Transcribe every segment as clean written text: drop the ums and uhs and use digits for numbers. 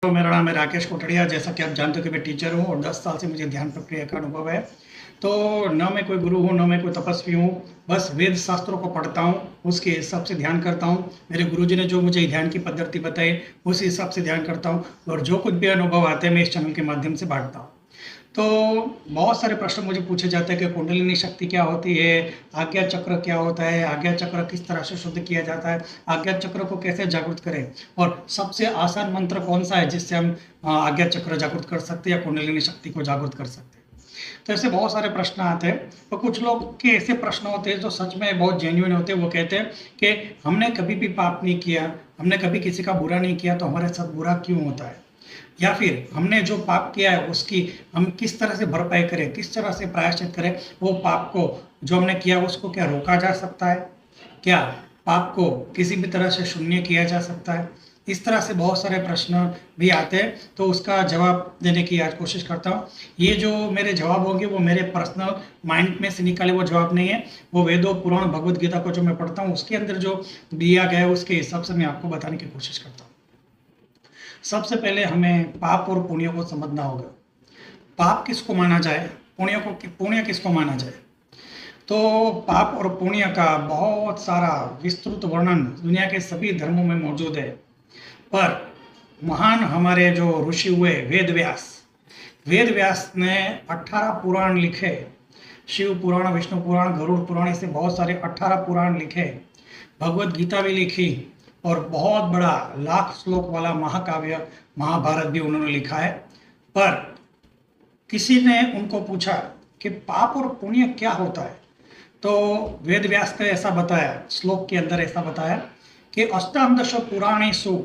तो मेरा नाम है राकेश कोटड़िया। जैसा कि आप जानते हो कि मैं टीचर हूँ और 10 साल से मुझे ध्यान प्रक्रिया का अनुभव है। तो न मैं कोई गुरु हूँ, न मैं कोई तपस्वी हूँ, बस वेद शास्त्रों को पढ़ता हूँ, उसके हिसाब से ध्यान करता हूँ। मेरे गुरुजी ने जो मुझे ध्यान की पद्धति बताई उस हिसाब से ध्यान करता हूँ और जो कुछ भी अनुभव आते हैं मैं इस चैनल के माध्यम से बांटता हूँ। तो बहुत सारे प्रश्न मुझे पूछे जाते हैं कि कुंडलिनी शक्ति क्या होती है, आज्ञा चक्र क्या होता है, आज्ञा चक्र किस तरह से शुद्ध किया जाता है, आज्ञा चक्र को कैसे जागृत करें और सबसे आसान मंत्र कौन सा है जिससे हम आज्ञा चक्र जागृत कर सकते हैं या कुंडलिनी शक्ति को जागृत कर सकते हैं। तो ऐसे बहुत सारे प्रश्न आते हैं। तो कुछ लोग के ऐसे प्रश्न होते हैं जो सच में बहुत जेन्युइन होते हैं। वो कहते हैं कि हमने कभी भी पाप नहीं किया, हमने कभी किसी का बुरा नहीं किया, तो हमारे साथ बुरा क्यों होता है, या फिर हमने जो पाप किया है उसकी हम किस तरह से भरपाई करें, किस तरह से प्रायश्चित करें। वो पाप को जो हमने किया उसको क्या रोका जा सकता है, क्या पाप को किसी भी तरह से शून्य किया जा सकता है। इस तरह से बहुत सारे प्रश्न भी आते हैं, तो उसका जवाब देने की आज कोशिश करता हूँ। ये जो मेरे जवाब होंगे वो मेरे पर्सनल माइंड में से निकाले वो जवाब नहीं है, वो वेदों पुराण भगवद गीता को जो मैं पढ़ता हूँ उसके अंदर जो दिया गया है उसके हिसाब से मैं आपको बताने की कोशिश करता हूँ। सबसे पहले हमें पाप और पुण्य को समझना होगा। पाप किसको माना जाए, पुण्य किसको माना जाए। तो पाप और पुण्य का बहुत सारा विस्तृत वर्णन दुनिया के सभी धर्मों में मौजूद है। पर महान हमारे जो ऋषि हुए वेद व्यास ने 18 पुराण लिखे। शिव पुराण, विष्णु पुराण, गरुड़ पुराण, ऐसे बहुत सारे 18 पुराण लिखे। भगवत गीता भी लिखी और बहुत बड़ा लाख श्लोक वाला महाकाव्य महाभारत भी उन्होंने लिखा है। पर किसी ने उनको पूछा कि पाप और पुण्य क्या होता है, तो वेद व्यास ने ऐसा बताया, श्लोक के अंदर ऐसा बताया कि अष्टादश पुराणेषु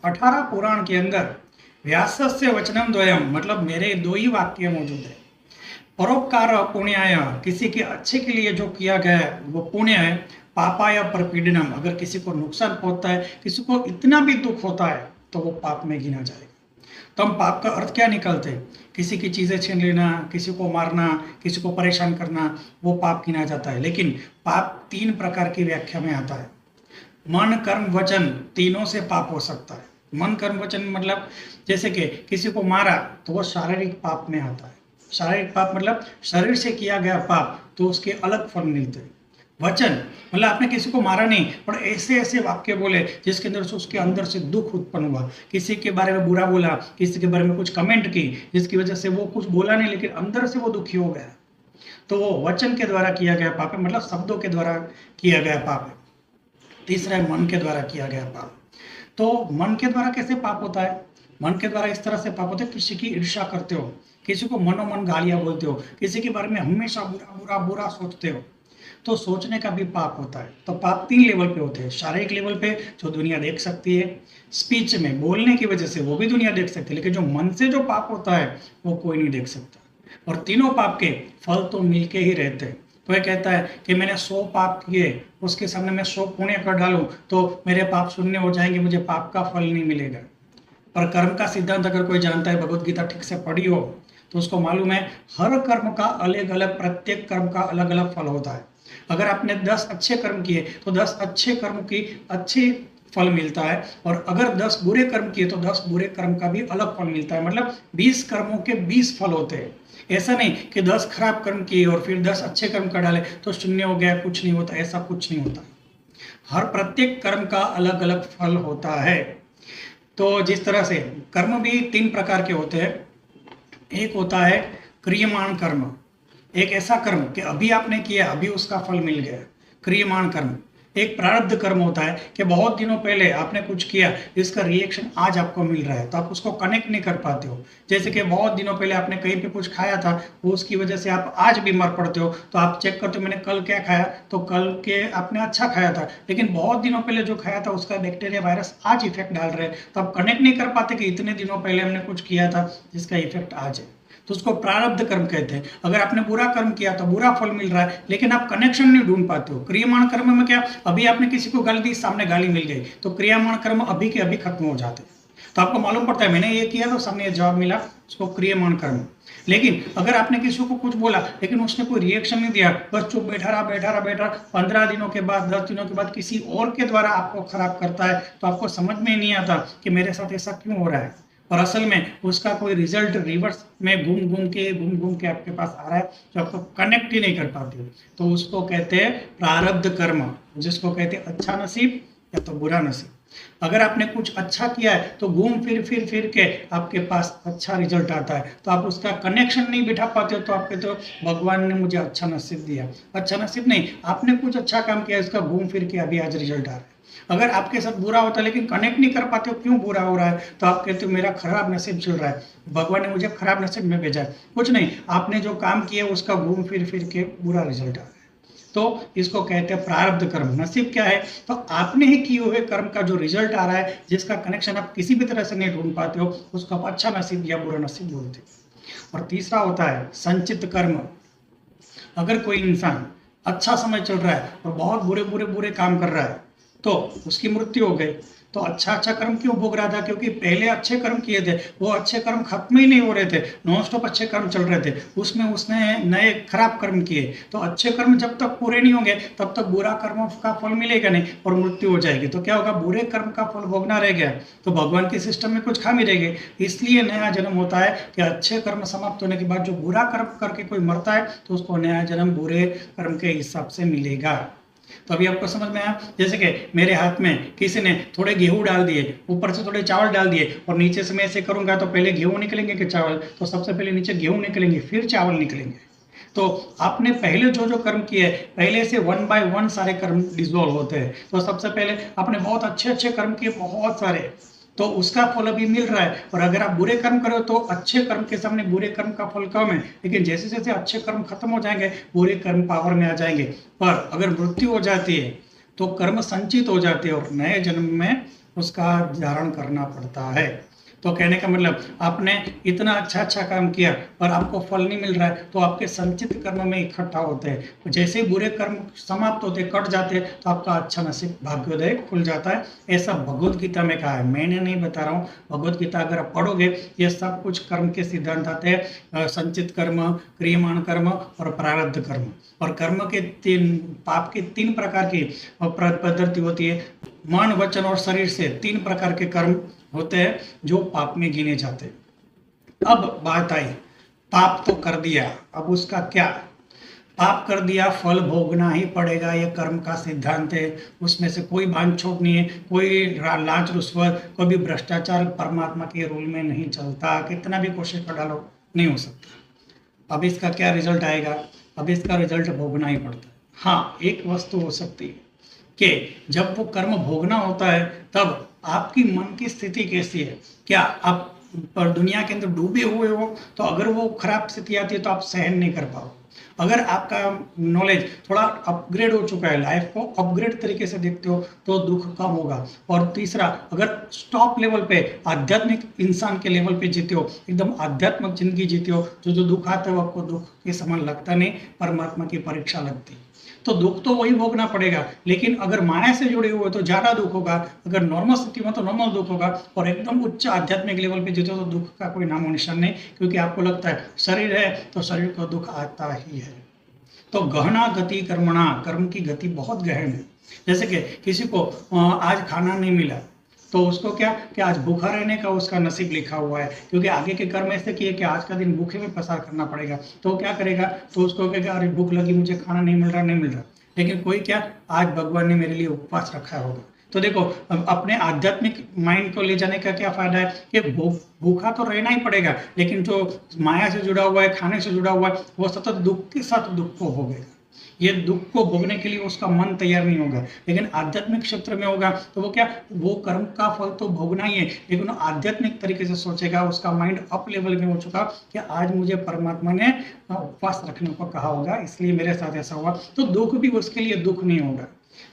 18 पुराण के अंदर व्यासस्य वचनम द्वयम, मतलब मेरे 2 ही वाक्य मौजूद है। परोपकार पुण्याय, किसी के अच्छे के लिए जो किया गया है वो पुण्य है। पापाय परपीडनम, अगर किसी को नुकसान पहुंचता है, किसी को इतना भी दुख होता है तो वो पाप में गिना जाएगा। तो हम पाप का अर्थ क्या निकलते हैं, किसी की चीज़ें छीन लेना, किसी को मारना, किसी को परेशान करना, वो पाप गिना जाता है। लेकिन पाप 3 प्रकार की व्याख्या में आता है। मन कर्म वचन, तीनों से पाप हो सकता है। मन कर्म वचन मतलब जैसे कि किसी को मारा तो वो शारीरिक पाप में आता है। शारीरिक पाप मतलब शरीर से किया गया पाप, तो उसके अलग फल मिलते हैं। वचन मतलब आपने किसी को मारा नहीं, पर ऐसे ऐसे वाक्य बोले जिसके अंदर से उसके अंदर से दुख उत्पन्न हुआ, किसी के बारे में बुरा बोला, किसी के बारे में कुछ कमेंट की जिसकी वजह से वो कुछ बोला नहीं लेकिन अंदर से वो दुखी हो गया, तो वो वचन के द्वारा किया गया पाप है, मतलब शब्दों के द्वारा किया गया पाप है। तीसरा है मन के द्वारा किया गया पाप। तो मन के द्वारा कैसे पाप होता है, मन के द्वारा इस तरह से पाप होता है, किसी की ईर्ष्या करते हो, किसी को मनोमन गालियां बोलते हो, किसी के बारे में हमेशा बुरा बुरा बुरा सोचते हो, तो सोचने का भी पाप होता है। तो पाप 3 लेवल पे होते हैं। शारीरिक लेवल पे जो दुनिया देख सकती है, स्पीच में बोलने की वजह से वो भी दुनिया देख सकती है, लेकिन जो मन से जो पाप होता है वो कोई नहीं देख सकता। और तीनों पाप के फल तो मिलके ही रहते हैं। तो ये कहता है कि मैंने 100 पाप किए, उसके सामने मैं 100 पुण्य कर डालूं तो मेरे पाप शून्य हो जाएंगे, मुझे पाप का फल नहीं मिलेगा। पर कर्म का सिद्धांत अगर कोई जानता है, भगवत गीता ठीक से पढ़ी हो, तो उसको मालूम है हर कर्म का अलग अलग, प्रत्येक कर्म का अलग अलग फल होता है। अगर आपने 10 अच्छे कर्म किए तो 10 अच्छे कर्म की अच्छी फल मिलता है, और अगर 10 बुरे कर्म किए तो 10 बुरे कर्म का भी अलग फल मिलता है। मतलब 20 कर्मों के 20 फल होते हैं। ऐसा नहीं कि 10 खराब कर्म किए और फिर 10 अच्छे कर्म कर डाले तो शून्य हो गया, कुछ नहीं होता, ऐसा कुछ नहीं होता। हर प्रत्येक कर्म का अलग अलग फल होता है। तो जिस तरह से कर्म भी 3 प्रकार के होते हैं। एक होता है क्रियमाण कर्म, एक ऐसा कर्म कि अभी आपने किया, अभी उसका फल मिल गया, क्रियमाण कर्म। एक प्रारब्ध कर्म होता है कि बहुत दिनों पहले आपने कुछ किया, जिसका रिएक्शन आज आपको मिल रहा है, तो आप उसको कनेक्ट नहीं कर पाते हो। जैसे कि बहुत दिनों पहले आपने कहीं पे कुछ खाया था, वो उसकी वजह से आप आज बीमार पड़ते हो, तो आप चेक करते हो मैंने कल क्या खाया, तो कल के आपने अच्छा खाया था, लेकिन बहुत दिनों पहले जो खाया था उसका बैक्टीरिया वायरस आज इफेक्ट डाल रहे हैं, तो आप कनेक्ट नहीं कर पाते कि इतने दिनों पहले हमने कुछ किया था जिसका इफेक्ट आज है। तो उसको प्रारब्ध कर्म कहते हैं। अगर आपने बुरा कर्म किया तो बुरा फल मिल रहा है, लेकिन आप कनेक्शन नहीं ढूंढ पाते हो। क्रियामाण कर्म में क्या, अभी आपने किसी को गाली दी, सामने गाली मिल गई, तो क्रियामाण कर्म अभी के अभी खत्म हो जाते हैं। तो आपको मालूम पड़ता है मैंने ये किया तो सामने ये जवाब मिला, उसको क्रियामाण कर्म। लेकिन अगर आपने किसी को कुछ बोला लेकिन उसने कोई रिएक्शन नहीं दिया, बस चुप बैठा रहा, 15 दिनों के बाद, 10 दिनों के बाद किसी और के द्वारा आपको खराब करता है, तो आपको समझ में नहीं आता कि मेरे साथ ऐसा क्यों हो रहा है। और असल में उसका कोई रिजल्ट रिवर्स में घूम घूम के आपके पास आ रहा है, जो आपको कनेक्ट ही नहीं कर पाते हो। तो उसको कहते हैं प्रारब्ध कर्म, जिसको कहते हैं अच्छा नसीब या तो बुरा नसीब। अगर आपने कुछ अच्छा किया है तो घूम फिर के आपके पास अच्छा रिजल्ट आता है, तो आप उसका कनेक्शन नहीं बिठा पाते हो, तो आप कहते हो भगवान ने मुझे अच्छा नसीब दिया। अच्छा नसीब नहीं, आपने कुछ अच्छा काम किया, इसका घूम फिर के अभी आज रिजल्ट आ रहा है। अगर आपके साथ बुरा होता है लेकिन कनेक्ट नहीं कर पाते हो क्यों बुरा हो रहा है, तो आप कहते हो मेरा खराब नसीब चल रहा है, भगवान ने मुझे खराब नसीब में भेजा है। कुछ नहीं, आपने जो काम किया उसका घूम फिर के बुरा रिजल्ट आ रहा है। तो इसको कहते हैं प्रारब्ध कर्म। नसीब क्या है, तो आपने ही किए हुए कर्म का जो रिजल्ट आ रहा है, जिसका कनेक्शन आप किसी भी तरह से नहीं ढूंढ पाते हो, उसको आप अच्छा नसीब या बुरा नसीब बोलते हो। और तीसरा होता है संचित कर्म। अगर कोई इंसान अच्छा समय चल रहा है और बहुत बुरे काम कर रहा है, तो उसकी मृत्यु हो गई, तो अच्छा कर्म क्यों भोग रहा था, क्योंकि पहले अच्छे कर्म किए थे, वो अच्छे कर्म खत्म ही नहीं हो रहे थे, नॉन स्टॉप अच्छे कर्म चल रहे थे, उसमें उसने नए खराब कर्म किए। तो अच्छे कर्म जब तक पूरे नहीं होंगे तब तक बुरा कर्म का फल मिलेगा नहीं और मृत्यु हो जाएगी। तो क्या होगा, बुरे कर्म का फल भोगना रह गया, तो भगवान के सिस्टम में कुछ खामी रहेगी। इसलिए नया जन्म होता है कि अच्छे कर्म समाप्त होने के बाद जो बुरा कर्म करके कोई मरता है, तो उसको नया जन्म बुरे कर्म के हिसाब से मिलेगा। तो अभी आपको समझ में आया, जैसे कि मेरे हाथ में किसी ने थोड़े गेहूं डाल दिए, ऊपर से थोड़े चावल डाल दिए, और नीचे से मैं ऐसे करूंगा तो पहले गेहूं निकलेंगे कि चावल, तो सबसे पहले नीचे गेहूं निकलेंगे फिर चावल निकलेंगे। तो आपने पहले जो कर्म किए, पहले से 1 बाय 1 सारे कर्म डिसॉल्व होते हैं। तो सबसे पहले आपने बहुत अच्छे कर्म किए, बहुत सारे, तो उसका फल अभी मिल रहा है। और अगर आप बुरे कर्म करो तो अच्छे कर्म के सामने बुरे कर्म का फल कम है, लेकिन जैसे जैसे अच्छे कर्म खत्म हो जाएंगे बुरे कर्म पावर में आ जाएंगे। पर अगर मृत्यु हो जाती है तो कर्म संचित हो जाते हैं और नए जन्म में उसका धारण करना पड़ता है। तो कहने का मतलब, आपने इतना अच्छा काम किया पर आपको फल नहीं मिल रहा है, तो आपके संचित कर्म में इकट्ठा होते हैं। जैसे ही बुरे कर्म समाप्त होते, कट जाते, तो आपका अच्छा नसीब भाग्योदय खुल जाता है। ऐसा भगवत गीता में कहा है, मैंने नहीं बता रहा हूँ। भगवत गीता अगर आप पढ़ोगे, ये सब कुछ कर्म के सिद्धांत आते हैं, संचित कर्म, क्रियमाण कर्म और प्रारब्ध कर्म। और कर्म के पाप के 3 प्रकार की पद्धति होती है। मन, वचन और शरीर से 3 प्रकार के कर्म होते हैं जो पाप में गिने जाते हैं। अब बात आई, पाप तो कर दिया, अब उसका क्या। पाप कर दिया, फल भोगना ही पड़ेगा, ये कर्म का सिद्धांत है। उसमें से कोई बांध छोड़ नहीं है, कोई लांच रुश्वत, कोई भी भ्रष्टाचार परमात्मा के रूल में नहीं चलता। कितना भी कोशिश कर डालो, नहीं हो सकता। अब इसका क्या रिजल्ट आएगा, अब इसका रिजल्ट भोगना ही पड़ता है। हाँ, एक वस्तु हो सकती है कि जब वो कर्म भोगना होता है तब आपकी मन की स्थिति कैसी है। क्या आप पर दुनिया के अंदर डूबे हुए हो, तो अगर वो खराब स्थिति आती है तो आप सहन नहीं कर पाओ। अगर आपका नॉलेज थोड़ा अपग्रेड हो चुका है, लाइफ को अपग्रेड तरीके से देखते हो, तो दुख कम होगा। और तीसरा, अगर स्टॉप लेवल पे आध्यात्मिक इंसान के लेवल पे जीते हो, एकदम आध्यात्मिक जिंदगी जीते हो, जो दुख आता है वो आपको दुख के समान लगता नहीं, परमात्मा की परीक्षा लगती। तो दुख तो वही भोगना पड़ेगा, लेकिन अगर माया से जुड़े हुए तो ज्यादा दुख होगा, अगर नॉर्मल स्थिति में तो नॉर्मल दुख होगा, और एकदम उच्च आध्यात्मिक लेवल पे जीते हो तो दुख का कोई नामो निशान नहीं, क्योंकि आपको लगता है शरीर है तो शरीर को दुख आता ही है। तो गहना गति कर्मणा, कर्म की गति बहुत गहन है। जैसे कि किसी को आज खाना नहीं मिला, तो उसको क्या कि आज भूखा रहने का उसका नसीब लिखा हुआ है, क्योंकि आगे के कर्म ऐसे किए कि आज का दिन भूखे में पसार करना पड़ेगा। तो क्या करेगा, तो उसको कहेगा अरे भूख लगी, मुझे खाना नहीं मिल रहा। लेकिन कोई क्या, आज भगवान ने मेरे लिए उपवास रखा होगा। तो देखो, अपने आध्यात्मिक माइंड को ले जाने का क्या फायदा है कि भूखा तो रहना ही पड़ेगा, लेकिन जो माया से जुड़ा हुआ है, खाने से जुड़ा हुआ है, वो सतत दुख के साथ दुख को भोगेगा। ये दुख को भोगने के लिए उसका मन तैयार नहीं होगा। लेकिन आध्यात्मिक क्षेत्र में होगा तो वो क्या, वो कर्म का फल तो भोगना ही है, लेकिन वो आध्यात्मिक तरीके से सोचेगा, उसका माइंड अप लेवल में हो चुका कि आज मुझे परमात्मा ने उपवास रखने को कहा होगा, इसलिए मेरे साथ ऐसा हुआ। तो दुख भी उसके लिए दुख नहीं होगा।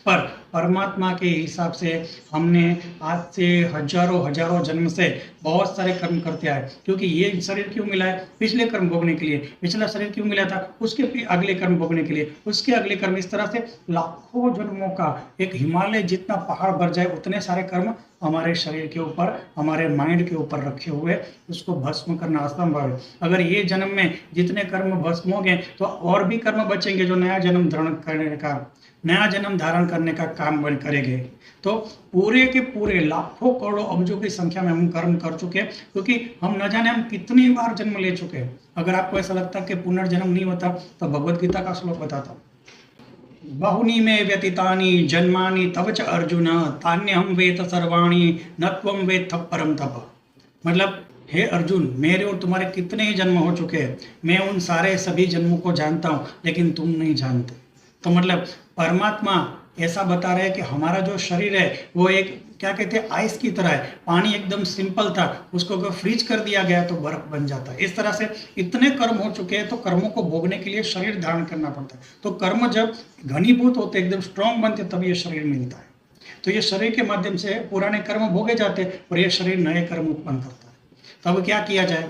पर परमात्मा के हिसाब से हमने आज से हजारों जन्म से बहुत सारे कर्म करते आए, क्योंकि ये शरीर क्यों मिला है, पिछले कर्म भोगने के लिए। पिछला शरीर क्यों मिला था, उसके अगले कर्म भोगने के लिए, उसके अगले कर्म। इस तरह से लाखों जन्मों का एक हिमालय जितना पहाड़ भर जाए, उतने सारे कर्म हमारे शरीर के ऊपर, हमारे माइंड के ऊपर रखे हुए, उसको भस्म करना असंभव है। अगर ये जन्म में जितने कर्म भस्म हो गए तो और भी कर्म बचेंगे जो नया जन्म धारण करने का। नया जन्म धारण करने का काम बन करेंगे। तो पूरे के पूरे लाखों करोड़ों अब्जों की संख्या में हम कर्म कर चुके हैं, क्योंकि हम न जाने हम कितनी बार जन्म ले चुके हैं। अगर आपको ऐसा लगता है कि पुनर्जन्म नहीं होता, तो भगवत गीता का श्लोक बताता हूँ। बहुनी में व्यतीतानि जन्मानि तव च अर्जुन तान्यहं वेद सर्वाणि न त्वं वेत्थ परम तप। मतलब हे अर्जुन, मेरे और तुम्हारे कितने ही जन्म हो चुके हैं, मैं उन सारे सभी जन्मों को जानता हूँ, लेकिन तुम नहीं जानते। तो मतलब परमात्मा ऐसा बता रहे हैं कि हमारा जो शरीर है वो एक क्या कहते हैं आइस की तरह है। पानी एकदम सिंपल था, उसको अगर फ्रीज कर दिया गया तो बर्फ बन जाता है। इस तरह से इतने कर्म हो चुके हैं, तो कर्मों को भोगने के लिए शरीर धारण करना पड़ता है। तो कर्म जब घनीभूत होते, एकदम स्ट्रांग बनते, तब ये शरीर मिलता है। तो ये शरीर के माध्यम से पुराने कर्म भोगे जाते हैं और ये शरीर नए कर्म उत्पन्न करता है। तब क्या किया जाए?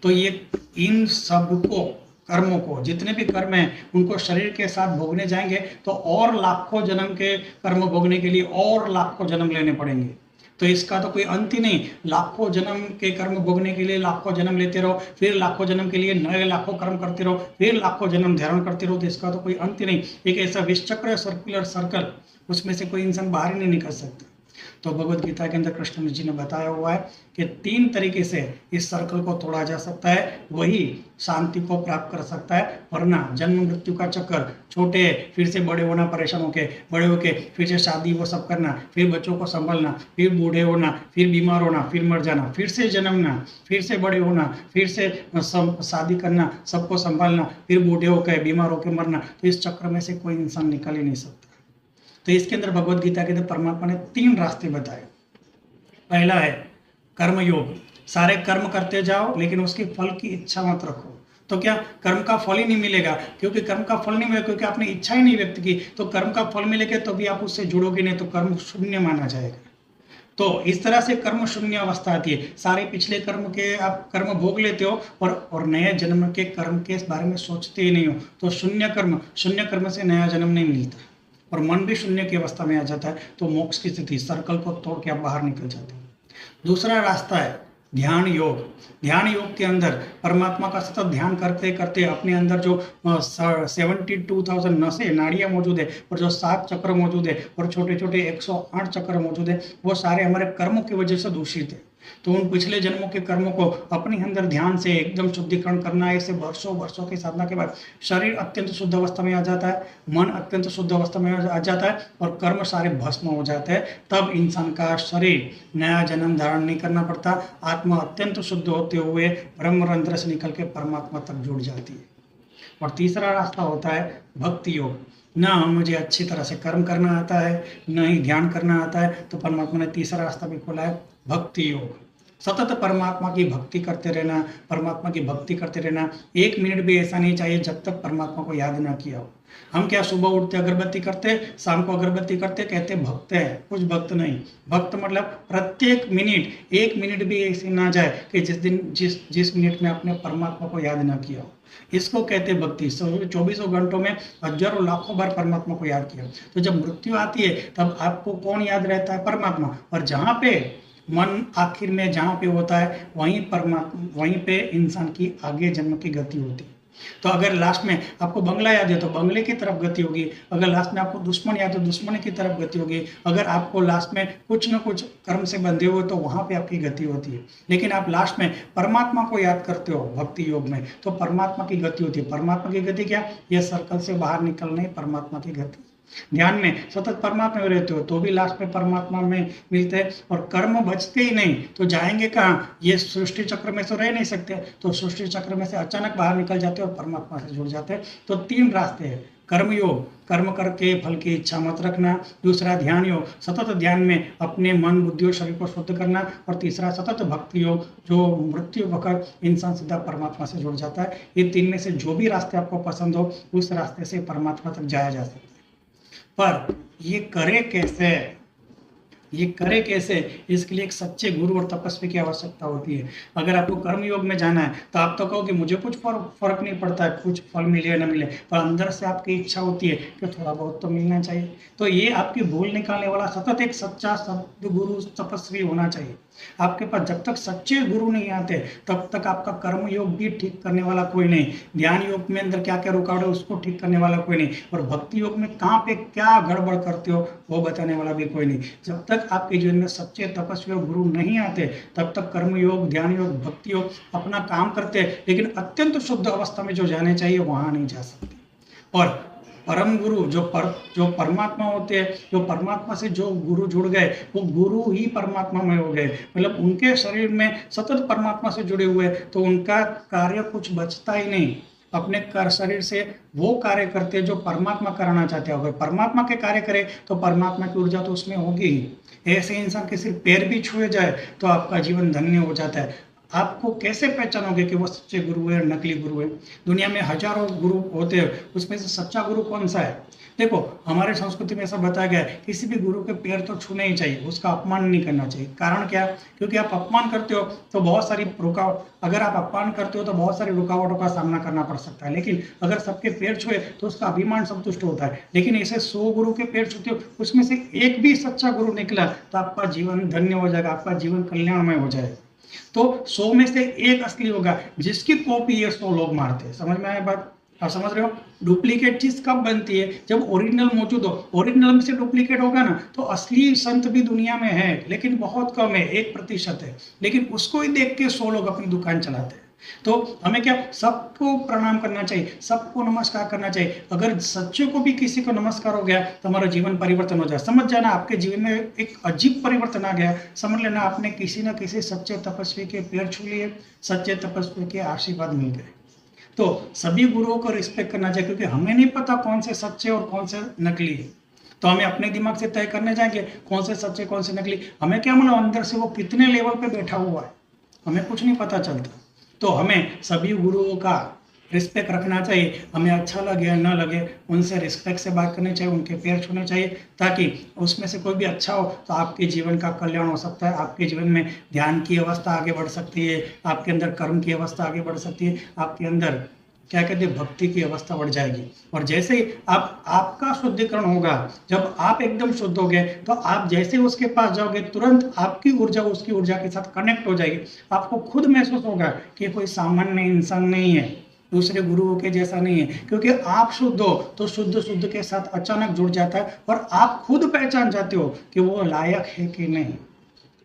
तो ये इन सबको कर्मों को, जितने भी कर्म हैं, उनको शरीर के साथ भोगने जाएंगे तो और लाखों जन्म के कर्म भोगने के लिए और लाखों जन्म लेने पड़ेंगे। तो इसका तो कोई अंत ही नहीं। लाखों जन्म के कर्म भोगने के लिए लाखों जन्म लेते रहो, फिर लाखों जन्म के लिए नए लाखों कर्म करते रहो, फिर लाखों जन्म धारण करते रहो। तो इसका तो कोई अंत ही नहीं। एक ऐसा विषचक्र है, सर्कुलर सर्कल, उसमें से कोई इंसान बाहर ही नहीं निकल सकता। तो भगवत गीता के अंदर कृष्ण जी ने बताया हुआ है कि 3 तरीके से इस सर्कल को तोड़ा जा सकता है, वही शांति को प्राप्त कर सकता है। वरना जन्म मृत्यु का चक्कर, छोटे फिर से बड़े होना, परेशान होके बड़े होके फिर से शादी वो सब करना, फिर बच्चों को संभालना, फिर बूढ़े होना, फिर बीमार होना, फिर मर जाना, फिर से जन्मना, फिर से बड़े होना, फिर से शादी करना, सबको संभालना, फिर बूढ़े होकर बीमार होकर मरना। तो इस चक्र में से कोई इंसान निकल ही नहीं सकता। तो इसके अंदर भगवत गीता के अंदर परमात्मा ने 3 रास्ते बताए। पहला है कर्म योग। सारे कर्म करते जाओ, लेकिन उसके फल की इच्छा मत रखो। तो क्या कर्म का फल ही नहीं मिलेगा? क्योंकि कर्म का फल नहीं मिलेगा, क्योंकि आपने इच्छा ही नहीं व्यक्त की। तो कर्म का फल मिलेगा तो भी आप उससे जुड़ोगे नहीं, तो कर्म शून्य माना जाएगा। तो इस तरह से कर्म शून्य अवस्था आती है। सारे पिछले कर्म के आप कर्म भोग लेते हो और नए जन्म के कर्म के बारे में सोचते ही नहीं हो। तो शून्य कर्म से नया जन्म नहीं मिलता, और मन भी शून्य की अवस्था में आ जाता है। तो मोक्ष की स्थिति, सर्कल को तोड़ के आप बाहर निकल जाते हैं। दूसरा रास्ता है ध्यान योग। ध्यान योग के अंदर परमात्मा का सतत ध्यान करते करते अपने अंदर जो 72,000 नसें, नाड़ियाँ मौजूद है, और जो 7 चक्र मौजूद है, और छोटे छोटे 108 चक्र मौजूद है, वो सारे हमारे कर्मों की वजह से दूषित है। तो उन पिछले जन्मों के कर्मों को अपने अंदर ध्यान से एकदम शुद्धिकरण करना है। इससे वर्षों वर्षों की साधना के बाद शरीर अत्यंत शुद्ध अवस्था में आ जाता है, मन अत्यंत शुद्ध अवस्था में आ जाता है, और कर्म सारे भस्म हो जाते हैं। तब इंसान का शरीर नया जन्म धारण नहीं करना पड़ता। आत्मा अत्यंत शुद्ध होते हुए ब्रह्मरंध्र से निकल के परमात्मा तक जुड़ जाती है। और तीसरा रास्ता होता है भक्ति योग। ना मुझे अच्छी तरह से कर्म करना आता है, न ही ध्यान करना आता है, तो परमात्मा ने तीसरा रास्ता भी खोला है भक्ति योग। सतत परमात्मा की भक्ति करते रहना, परमात्मा की भक्ति करते रहना। 1 मिनट भी ऐसा नहीं चाहिए जब तक परमात्मा को याद ना किया हो। हम क्या सुबह उठते अगरबत्ती करते, शाम को अगरबत्ती करते, कहते भक्त है, कुछ भक्त नहीं। भक्त मतलब प्रत्येक मिनट, 1 मिनट भी ऐसे ना जाए कि जिस मिनट में आपने परमात्मा को याद ना किया हो। इसको कहते भक्ति। 24 घंटों में हजारों लाखों बार परमात्मा को याद किया। तो जब मृत्यु आती है तब आपको कौन याद रहता है? परमात्मा। और जहाँ पे मन आखिर में जहाँ पे होता है, वहीं पे इंसान की आगे जन्म की गति होती है। तो अगर लास्ट में आपको बंगला याद है तो बंगले की तरफ गति होगी। अगर लास्ट में आपको दुश्मन याद है, दुश्मन की तरफ गति होगी। अगर आपको लास्ट में कुछ न कुछ कर्म से बंधे हुए, तो वहाँ पे आपकी गति होती है। लेकिन आप लास्ट में परमात्मा को याद करते हो भक्ति योग में, तो परमात्मा की गति होती है। परमात्मा की गति क्या? यह सर्कल से बाहर निकलना ही परमात्मा की गति। ध्यान में सतत परमात्मा में रहते हो तो भी लास्ट में परमात्मा में मिलते हैं, और कर्म बचते ही नहीं तो जाएंगे कहाँ? ये सृष्टि चक्र में तो रह नहीं सकते। तो सृष्टि चक्र में से अचानक बाहर निकल जाते हैं और परमात्मा से जुड़ जाते हैं। तो 3 रास्ते हैं। कर्म योग, कर्म करके फल की इच्छा मत रखना। दूसरा ध्यान योग, सतत ध्यान में अपने मन, बुद्धि और शरीर को शुद्ध करना। और तीसरा सतत भक्ति योग, जो मृत्यु होकर इंसान सीधा परमात्मा से जुड़ जाता है। ये 3 में से जो भी रास्ते आपको पसंद हो, उस रास्ते से परमात्मा तक जाया जा सकता है। पर ये करे कैसे? इसके लिए एक सच्चे गुरु और तपस्वी की आवश्यकता होती है। अगर आपको कर्म योग में जाना है तो आप तो कहो कि मुझे कुछ फर्क नहीं पड़ता है, कुछ फल मिले या न मिले, पर अंदर से आपकी इच्छा होती है कि थोड़ा बहुत तो मिलना चाहिए। तो ये आपकी भूल निकालने वाला सतत एक सच्चा सद्गुरु तपस्वी होना चाहिए। आपके पास जब तक सच्चे गुरु नहीं आते तब तक आपका कर्म योग भी ठीक करने वाला कोई नहीं, ध्यान योग में अंदर क्या क्या रुकावट है उसको ठीक करने वाला कोई नहीं, और भक्ति योग में कहाँ पे क्या गड़बड़ करते हो वो बताने वाला भी कोई नहीं। जब तक आपके जीवन में सच्चे तपस्वी और गुरु नहीं आते तब तक कर्म योग, ध्यान योग, भक्ति योग अपना काम करते, लेकिन अत्यंत शुद्ध अवस्था में जो जाने चाहिए वहां नहीं जा सकते। और परम गुरु जो परमात्मा होते हैं, जो परमात्मा से जो गुरु जुड़ गए वो गुरु ही परमात्मा में हो गए, मतलब उनके शरीर में सतत परमात्मा से जुड़े हुए, तो उनका कार्य कुछ बचता ही नहीं। अपने शरीर से वो कार्य करते जो परमात्मा कराना चाहते हैं। अगर परमात्मा के कार्य करे तो परमात्मा की ऊर्जा तो उसमें होगी ही। ऐसे इंसान के सिर्फ पैर भी छुए जाए तो आपका जीवन धन्य हो जाता है। आपको कैसे पहचानोगे कि वो सच्चे गुरु है, नकली गुरु है? दुनिया में हजारों गुरु होते हैं, उसमें से सच्चा गुरु कौन सा है? देखो, हमारे संस्कृति में ऐसा बताया गया है किसी भी गुरु के पैर तो छूने ही चाहिए, उसका अपमान नहीं करना चाहिए। कारण क्या? क्योंकि आप अपमान करते हो तो बहुत सारी अगर आप अपमान करते हो तो बहुत सारी रुकावटों का सामना करना पड़ सकता है, लेकिन अगर सबके पैर छुए तो उसका अभिमान संतुष्ट होता है। लेकिन ऐसे 100 गुरु के पैर छूते हो, उसमें से एक भी सच्चा गुरु निकला तो आपका जीवन धन्य हो जाएगा, आपका जीवन कल्याणमय हो जाएगा। तो 100 में से एक असली होगा, जिसकी कॉपी ये 100 लोग मारते हैं। समझ में आया बात? आप समझ रहे हो? डुप्लीकेट चीज कब बनती है? जब ओरिजिनल मौजूद हो। ओरिजिनल में से डुप्लीकेट होगा ना तो असली संत भी दुनिया में है, लेकिन बहुत कम है, 1% है, लेकिन उसको ही देख के 100 लोग अपनी दुकान चलाते हैं। तो हमें क्या, सबको प्रणाम करना चाहिए, सबको नमस्कार करना चाहिए। अगर सच्चे को भी किसी को नमस्कार हो गया तो हमारा जीवन परिवर्तन हो जाए। समझ जाना आपके जीवन में एक अजीब परिवर्तन आ गया, समझ लेना आपने किसी न किसी सच्चे तपस्वी के पैर छू लिए, सच्चे तपस्वी के आशीर्वाद मिल गए। तो सभी गुरुओं को रिस्पेक्ट करना चाहिए, क्योंकि हमें नहीं पता कौन से सच्चे और कौन से नकली है। तो हमें अपने दिमाग से तय करने जाएंगे कौन से सच्चे कौन से नकली। हमें क्या मालूम अंदर से वो कितने लेवल पे बैठा हुआ है, हमें कुछ नहीं पता चलता। तो हमें सभी गुरुओं का रिस्पेक्ट रखना चाहिए। हमें अच्छा लगे या न लगे, उनसे रिस्पेक्ट से बात करनी चाहिए, उनके पैर छूने चाहिए, ताकि उसमें से कोई भी अच्छा हो तो आपके जीवन का कल्याण हो सकता है। आपके जीवन में ध्यान की अवस्था आगे बढ़ सकती है, आपके अंदर कर्म की अवस्था आगे बढ़ सकती है, आपके अंदर क्या कहते हैं भक्ति की अवस्था बढ़ जाएगी। और जैसे ही आपका शुद्धिकरण होगा, जब आप एकदम शुद्ध हो गए तो आप जैसे उसके पास जाओगे तुरंत आपकी ऊर्जा उसकी ऊर्जा के साथ कनेक्ट हो जाएगी। आपको खुद महसूस होगा कि कोई सामान्य इंसान नहीं है, दूसरे गुरुओं के जैसा नहीं है, क्योंकि आप शुद्ध हो तो शुद्ध के साथ अचानक जुड़ जाता है और आप खुद पहचान जाते हो कि वो लायक है कि नहीं।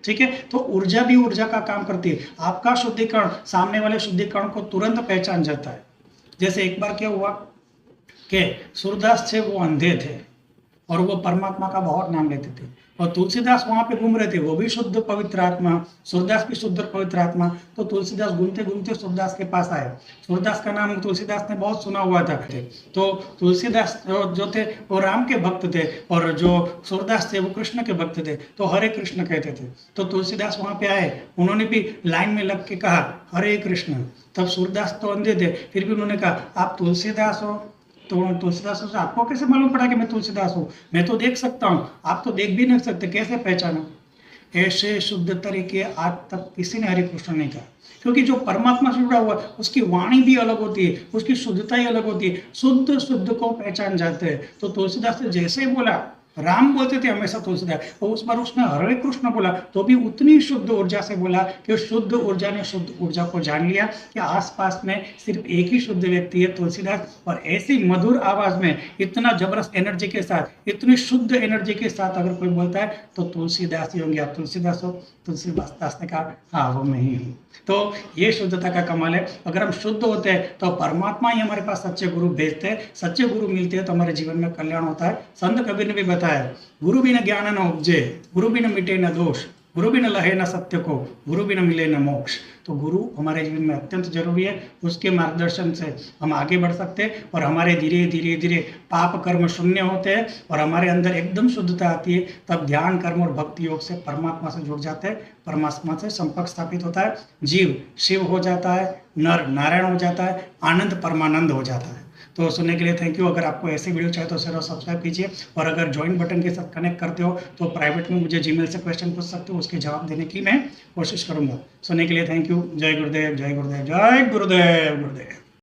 ठीक है? तो ऊर्जा भी ऊर्जा का काम करती है। आपका शुद्धिकरण सामने वाले शुद्धिकरण को तुरंत पहचान जाता है। जैसे एक बार क्या हुआ कि सूरदास थे, वो अंधे थे और वो परमात्मा का बहुत नाम लेते थे, और तुलसीदास वहां पे घूम रहे थे, वो भी शुद्ध पवित्र आत्मा, सूरदास भी शुद्ध पवित्र आत्मा। तो तुलसीदास घूमते घूमते सूरदास के पास आए। सूरदास का नाम तुलसीदास ने बहुत सुना हुआ था। तो तुलसीदास जो थे वो राम के भक्त थे, और जो सूरदास थे वो कृष्ण के भक्त थे, तो हरे कृष्ण कहते थे। तो तुलसीदास वहां पे आए, उन्होंने भी लाइन में लग के कहा हरे कृष्ण। तब सूरदास तो अंधे थे, फिर भी उन्होंने कहा आप तुलसीदास हो? तो तुलसीदास से आपको कैसे मालूम पड़ा कि मैं तुलसीदास हूँ? मैं तो देख सकता हूँ, आप तो देख भी नहीं सकते, कैसे पहचाना? ऐसे शुद्ध तरीके आज तक किसी ने हरे कृष्ण नहीं कहा, क्योंकि जो परमात्मा से जुड़ा हुआ उसकी वाणी भी अलग होती है, उसकी शुद्धता ही अलग होती है। शुद्ध को पहचान जाते हैं। तो तुलसीदास ने जैसे ही बोला, राम बोलते थे हमेशा तुलसीदास, और उस बार उसने हरे कृष्ण बोला तो भी उतनी शुद्ध ऊर्जा से बोला कि शुद्ध ऊर्जा ने शुद्ध ऊर्जा को जान लिया कि आसपास में सिर्फ एक ही शुद्ध व्यक्ति है, तुलसीदास। और ऐसी मधुर आवाज में इतना जबरदस्त एनर्जी के साथ, इतनी शुद्ध एनर्जी के साथ अगर कोई बोलता है तो तुलसीदास ही होंगे। आप तुलसीदास हो? तुलसीदास ने कहा हाँ वो मैं ही हूँ। तो ये शुद्धता का कमाल है। अगर हम शुद्ध होते हैं तो परमात्मा ही हमारे पास सच्चे गुरु भेजते हैं, सच्चे गुरु मिलते हैं तो हमारे जीवन में कल्याण होता है। संत कबीर ने भी बताया, गुरु बिना ज्ञान न उपजे, गुरु बिना मिटे न दोष, गुरु बिना लहे न सत्य को, गुरु बिना मिले न मोक्ष। तो गुरु हमारे जीवन में अत्यंत जरूरी है। उसके मार्गदर्शन से हम आगे बढ़ सकते हैं और हमारे धीरे धीरे पाप कर्म शून्य होते हैं और हमारे अंदर एकदम शुद्धता आती है। तब ध्यान कर्म और भक्ति योग से परमात्मा से जुड़ जाते हैं, परमात्मा से संपर्क स्थापित होता है, जीव शिव हो जाता है, नर नारायण हो जाता है, आनंद परमानंद हो जाता है। तो सुनने के लिए थैंक यू। अगर आपको ऐसे वीडियो चाहिए तो शेयर और सब्सक्राइब कीजिए, और अगर ज्वाइन बटन के साथ कनेक्ट करते हो तो प्राइवेट में मुझे जीमेल से क्वेश्चन पूछ सकते हो, उसके जवाब देने की मैं कोशिश करूंगा। सुनने के लिए थैंक यू। जय गुरुदेव, जय गुरुदेव, जय गुरुदेव, गुरुदेव।